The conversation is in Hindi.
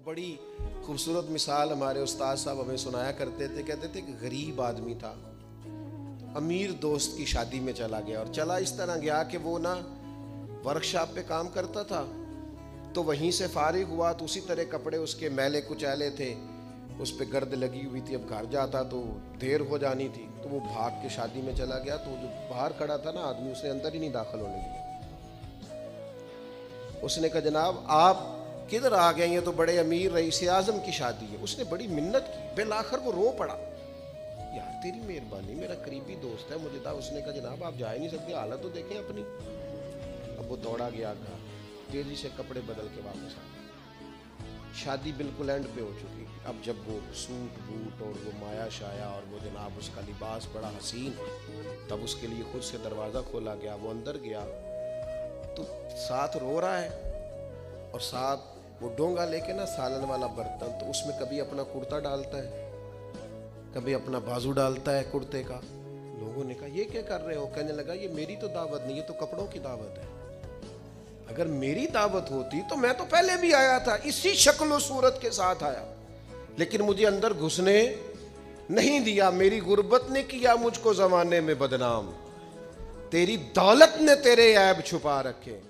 वो बड़ी खूबसूरत मिसाल हमारे उस्ताद साहब हमें सुनाया करते थे। कहते थे कि गरीब आदमी था, अमीर दोस्त की शादी में चला गया, और चला इस तरह गया कि वो ना वर्कशॉप पे काम करता था, तो वहीं से फारिग हुआ तो उसी तरह कपड़े उसके मैले कुचैले थे, उस पर गर्द लगी हुई थी। अब घर जाता तो देर हो जानी थी, तो वो भाग के शादी में चला गया। तो जो बाहर खड़ा था ना आदमी, उसने अंदर ही नहीं दाखिल होने दिया। उसने कहा जनाब आप किधर आ गए, ये तो बड़े अमीर रईस आजम की शादी है। उसने बड़ी मिन्नत की, बिल आखिर वो रो पड़ा, यार तेरी मेहरबानी, मेरा करीबी दोस्त है, मुझे था। उसने कहा जनाब आप जा ही नहीं सकते, हालत तो देखें अपनी। अब वो दौड़ा गया घर, तेजी से कपड़े बदल के वापस आ गया। शादी बिल्कुल एंड पे हो चुकी। अब जब वो सूट बूट और वो माया शाया और वो जनाब उसका लिबास बड़ा हसीन, तब उसके लिए खुद से दरवाज़ा खोला गया। वो अंदर गया तो साथ रो रहा है, और साथ वो डोंगा लेके ना सालन वाला बर्तन, तो उसमें कभी अपना कुर्ता डालता है, कभी अपना बाजू डालता है कुर्ते का। लोगों ने कहा ये क्या कर रहे हो? कहने लगा ये मेरी तो दावत नहीं, ये तो कपड़ों की दावत है। अगर मेरी दावत होती तो मैं तो पहले भी आया था, इसी शक्ल सूरत के साथ आया, लेकिन मुझे अंदर घुसने नहीं दिया। मेरी गुर्बत ने किया मुझको जमाने में बदनाम, तेरी दौलत ने तेरे ऐब छुपा रखे।